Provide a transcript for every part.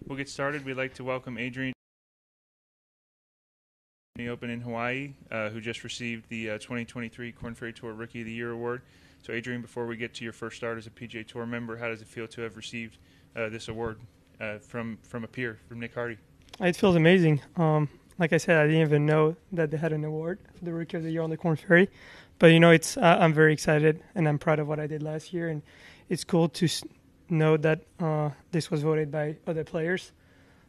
We'll get started. We'd like to welcome Adrien the Open in Hawaii, who just received the 2023 Korn Ferry Tour Rookie of the Year award. So, Adrien, before we get to your first start as a PGA Tour member, how does it feel to have received this award from a peer, from Nick Hardy? It feels amazing. Like I said, I didn't even know that they had an award for the Rookie of the Year on the Korn Ferry. But, you know, I'm very excited, and I'm proud of what I did last year. And it's cool to know that this was voted by other players.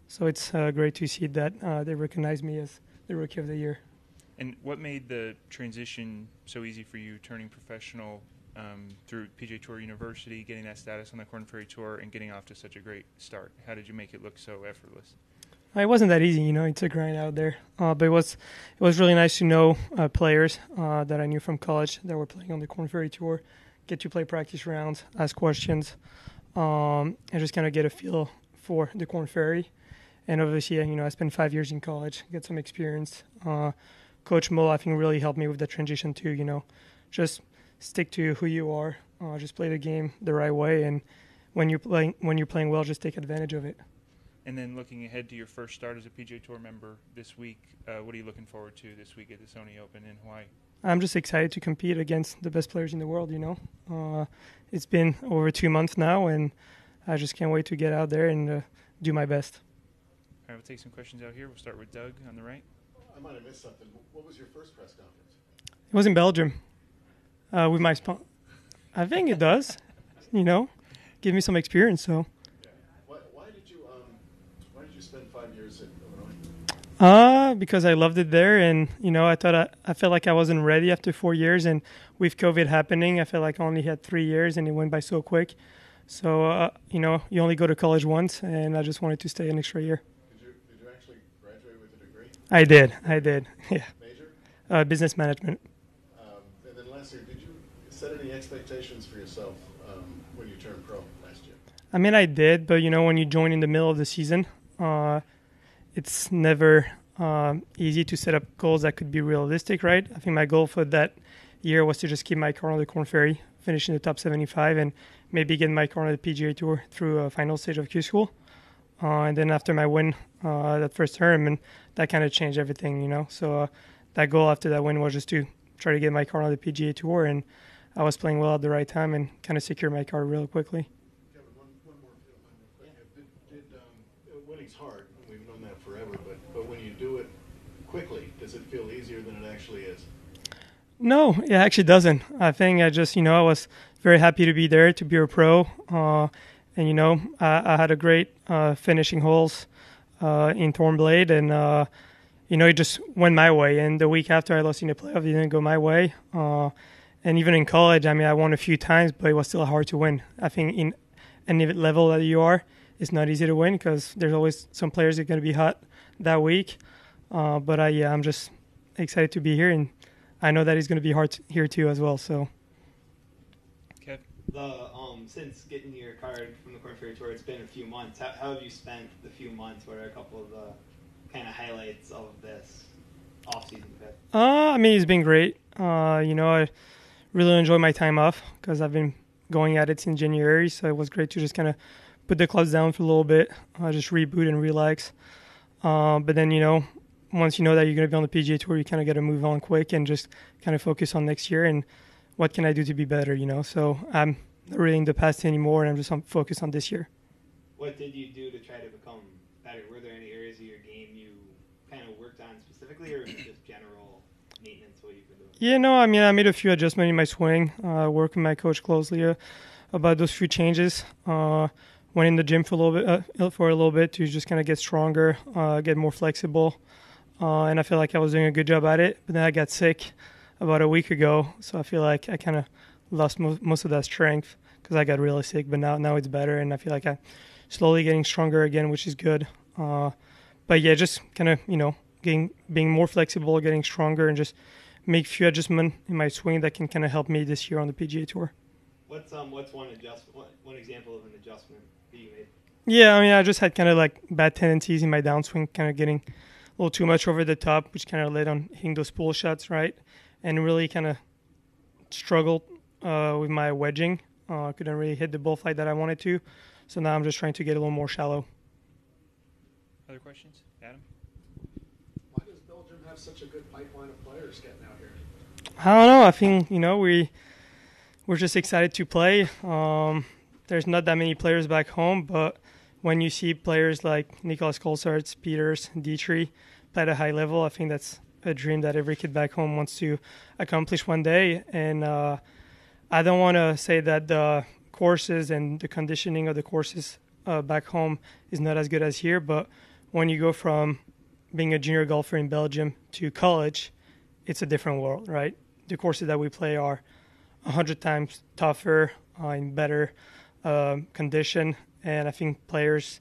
So it's great to see that they recognize me as the Rookie of the Year. And what made the transition so easy for you, turning professional through PGA Tour University, getting that status on the Korn Ferry Tour, and getting off to such a great start? How did you make it look so effortless? It wasn't that easy, you know. It's a grind out there. But it was really nice to know players that I knew from college that were playing on the Korn Ferry Tour, get to play practice rounds, ask questions, and just kind of get a feel for the Korn Ferry. And obviously, you know, I spent 5 years in college, get some experience. Coach Mo, I think, really helped me with the transition too. You know, just stick to who you are, just play the game the right way, and when you're playing well, just take advantage of it. And then looking ahead to your first start as a PGA Tour member this week, what are you looking forward to this week at the Sony Open in Hawaii? I'm just excited to compete against the best players in the world, you know. It's been over 2 months now, and I just can't wait to get out there and do my best. All right, we'll take some questions out here. We'll start with Doug on the right. I might have missed something. What was your first press conference? It was in Belgium with my sponsor. I think it does, you know, give me some experience, so. Why did you spend 5 years at Illinois? Because I loved it there, and you know, I felt like I wasn't ready after 4 years, and with COVID happening, I felt like I only had 3 years, and it went by so quick. So you know, you only go to college once, and I just wanted to stay an extra year. Did you actually graduate with a degree? I did. Yeah. Major? Business management. And then lastly, did you set any expectations for yourself when you turned pro last year? I mean, I did, but you know, when you join in the middle of the season, it's never easy to set up goals that could be realistic, right? I think my goal for that year was to just keep my car on the Korn Ferry, finish in the top 75, and maybe get my car on the PGA Tour through a final stage of Q School. And then after my win that first tournament, that kind of changed everything, you know. So that goal after that win was just to try to get my car on the PGA Tour, and I was playing well at the right time and kind of secure my car real quickly. Kevin, one more if you don't mind real quick. Winning's hard, and we've known that forever, but when you do it quickly, does it feel easier than it actually is? No, it actually doesn't. I think I just, you know, I was very happy to be there, to be a pro. And, you know, I had a great finishing holes in Thornblade. And, you know, it just went my way. And the week after I lost in the playoff, it didn't go my way. And even in college, I mean, I won a few times, but it was still hard to win. I think in any level that you are, it's not easy to win because there's always some players that are going to be hot that week. But I'm just excited to be here, and I know that it's going to be hard here too as well. So, Okay. Since getting your card from the Korn Ferry Tour, it's been a few months. How have you spent the few months? What are a couple of the kind of highlights of this offseason? I mean, it's been great. You know, I really enjoy my time off because I've been going at it since January. So it was great to just kind of put the clubs down for a little bit, just reboot and relax. But then, you know, once you know that you're going to be on the PGA Tour, you kind of got to move on quick and just kind of focus on next year and what can I do to be better, you know. So I'm not really in the past anymore, and I'm just focused on this year. What did you do to try to become better? Were there any areas of your game you kind of worked on specifically, or just general maintenance, what you've been doing? Yeah, no, I mean, I made a few adjustments in my swing, working with my coach closely about those few changes. Went in the gym for a little bit to just kind of get stronger, get more flexible. And I feel like I was doing a good job at it. But then I got sick about a week ago, so I feel like I kind of lost most of that strength because I got really sick. But now it's better, and I feel like I'm slowly getting stronger again, which is good. But yeah, just kind of, you know, being more flexible, getting stronger, and just make a few adjustments in my swing that can kind of help me this year on the PGA Tour. What's one example of an adjustment that you made? Yeah, I mean, I just had kind of like bad tendencies in my downswing, kind of getting a little too much over the top, which kind of led on hitting those pull shots, right? And really kind of struggled with my wedging. Couldn't really hit the ball flight that I wanted to. So now I'm just trying to get a little more shallow. Other questions? Adam? Why does Belgium have such a good pipeline of players getting out here? I don't know. I think, we're just excited to play. There's not that many players back home, but when you see players like Nicolas Colsaerts, Peters, Dietrich play at a high level, I think that's a dream that every kid back home wants to accomplish one day. And I don't want to say that the courses and the conditioning of the courses back home is not as good as here, but when you go from being a junior golfer in Belgium to college, it's a different world, right? The courses that we play are 100 times tougher, in better condition, and I think players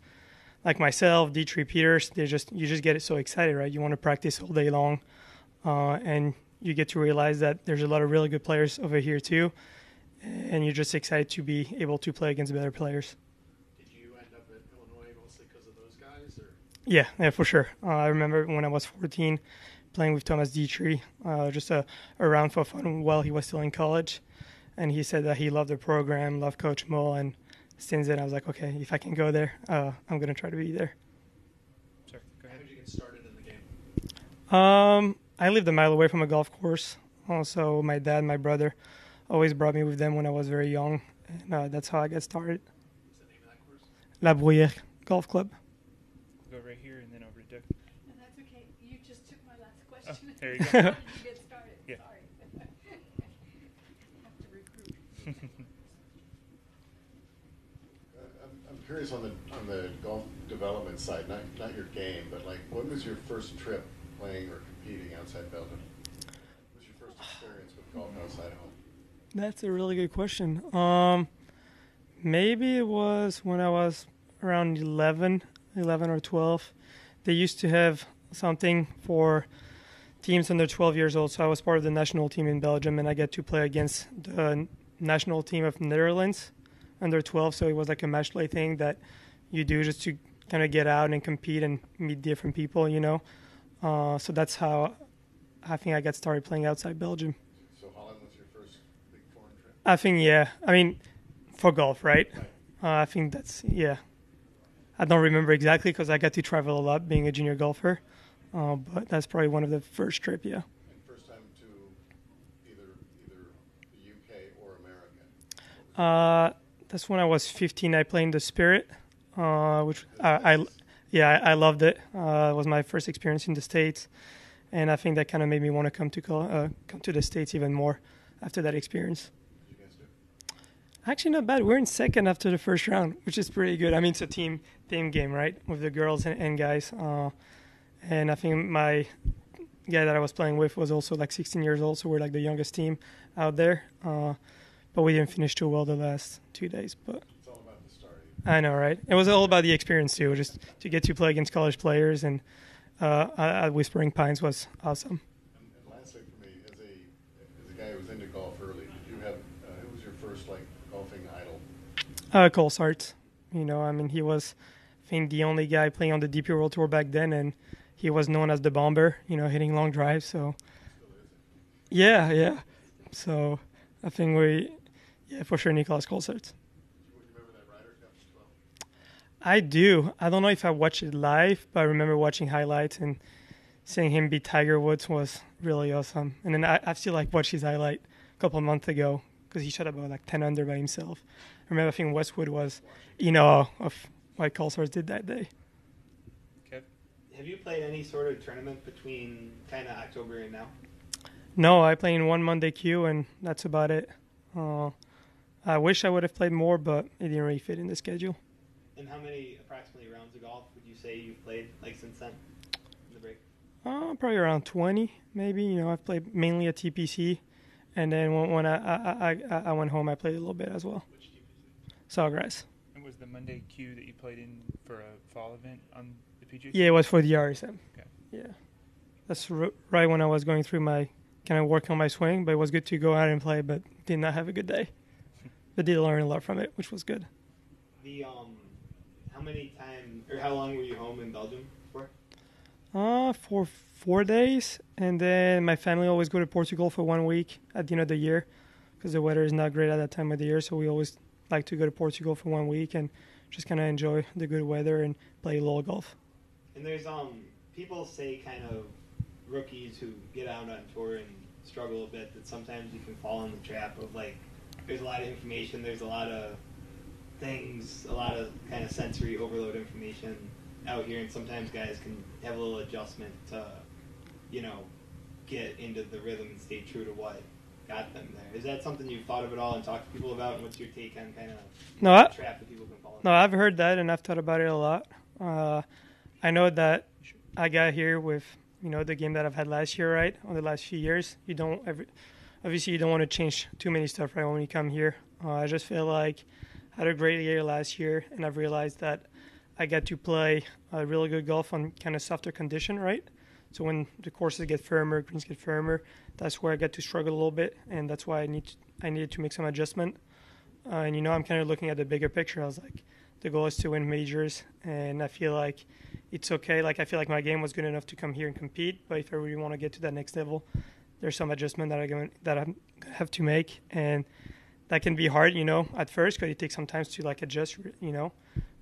like myself, Dietrich, Peters, you just get it so excited, right? You want to practice all day long, and you get to realize that there's a lot of really good players over here too, and you're just excited to be able to play against better players. Yeah, for sure. I remember when I was 14 playing with Thomas Dietrich, just a round for fun while he was still in college. And he said that he loved the program, loved Coach Mull. And since then, I was like, okay, if I can go there, I'm going to try to be there. Sorry, go ahead. How did you get started in the game? I lived a mile away from a golf course. Also, my dad and my brother always brought me with them when I was very young. And that's how I got started. What's the name of that course? La Bruyère Golf Club. Go right here and then over to Doug. And that's okay. You just took my last question. There you go. How did you get started? Yeah. Sorry. Have to recruit. I'm curious on the golf development side, not your game, but like, when was your first trip playing or competing outside Belgium? What was your first experience with golf outside home? That's a really good question. Maybe it was when I was around 11 or 12. They used to have something for teams under 12 years old, so I was part of the national team in Belgium, and I get to play against the national team of Netherlands under 12, so it was like a match play thing that you do just to kind of get out and compete and meet different people, so that's how I think I got started playing outside Belgium. So Holland was your first big foreign trip? I think, yeah. I mean, for golf, right? I think that's, yeah. I don't remember exactly because I got to travel a lot being a junior golfer, but that's probably one of the first trip, yeah. And first time to either the UK or America? That's when I was 15. I played in the Spirit, which I loved it. It was my first experience in the States, and I think that kind of made me want to come to the States even more after that experience. What did you guys do? Actually, not bad. We're in second after the first round, which is pretty good. I mean, it's a team game, right, with the girls and guys. And I think my guy that I was playing with was also like 16 years old, so we're like the youngest team out there. But we didn't finish too well the last 2 days. But It's all about the start. I know, right? It was all about the experience too, just to get to play against college players. And at Whispering Pines was awesome. And lastly for me, as a guy who was into golf early, did you have, who was your first golfing idol? Colsaerts. I mean, he was, I think, the only guy playing on the DP World Tour back then, and he was known as the bomber, hitting long drives. So, yeah. So, I think for sure, Nicolas Colsaerts. Do you remember that Ryder Cup as well? I do. I don't know if I watched it live, but I remember watching highlights and seeing him beat Tiger Woods was really awesome. And then I still watched his highlight a couple of months ago because he shot about 10 under by himself. I remember I think Westwood was in awe of what Colsaerts did that day. Kev? Have you played any sort of tournament between kind of October and now? No, I played in one Monday queue, and that's about it. I wish I would have played more, but it didn't really fit in the schedule. And how many approximately rounds of golf would you say you've played since then, in the break? Probably around 20, maybe. I've played mainly at TPC, and then when I went home, I played a little bit as well. Which TPC? Sawgrass. And was the Monday queue that you played in for a fall event on the PGA Tour? Yeah, it was for the RSM. Okay. Yeah. That's right when I was going through my kind of work on my swing, but it was good to go out and play, but did not have a good day. But did learn a lot from it, which was good. The how long were you home in Belgium for? For 4 days, and then my family always go to Portugal for 1 week at the end of the year because the weather is not great at that time of the year, so we always like to go to Portugal for 1 week and just kind of enjoy the good weather and play a little golf. And there's people say kind of rookies who get out on tour and struggle a bit that sometimes you can fall in the trap of like there's a lot of information, there's a lot of things, a lot of kind of sensory overload information out here, and sometimes guys can have a little adjustment to, you know, get into the rhythm and stay true to what got them there. Is that something you've thought of at all and talked to people about, and what's your take on kind of the trap that people can fall into? No, I've heard that and I've thought about it a lot. I know that I got here with, you know, the game that I've had last year, right? On the last few years, obviously you don't want to change too many stuff, right? When you come here, I just feel like I had a great year last year, and I've realized that I get to play really good golf on kind of softer condition, right? So when the courses get firmer, greens get firmer, that's where I get to struggle a little bit, and that's why I needed to make some adjustment. And you know, I'm kind of looking at the bigger picture. I was like, the goal is to win majors, and I feel like it's okay. Like I feel like my game was good enough to come here and compete, but if I really want to get to that next level, there's some adjustment that I have to make, and that can be hard, you know, at first because it takes some time to like adjust, you know.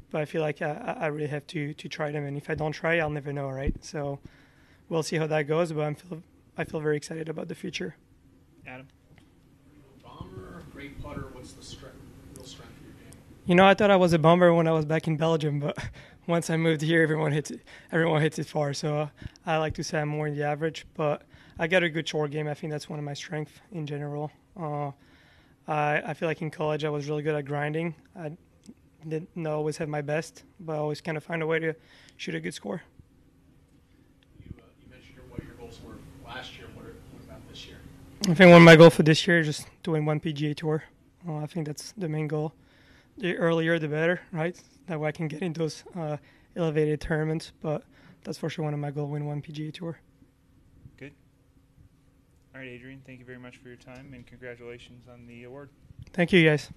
But I feel like I really have to try them, and if I don't try, I'll never know, right? So we'll see how that goes, but I feel very excited about the future. Adam? Bomber, great putter. What's the real strength of your game? You know, I thought I was a bomber when I was back in Belgium, but once I moved here, everyone hits it far. So I like to say I'm more in the average, but I got a good short game. I think that's one of my strengths in general. I feel like in college I was really good at grinding. I didn't always have my best, but I always kind of find a way to shoot a good score. You mentioned what your goals were last year. What about this year? I think one of my goals for this year is just to win one PGA Tour. I think that's the main goal. The earlier, the better, right? That way I can get into those elevated tournaments. But that's for sure one of my goals, win one PGA Tour. Good. All right, Adrien, thank you very much for your time, and congratulations on the award. Thank you, guys.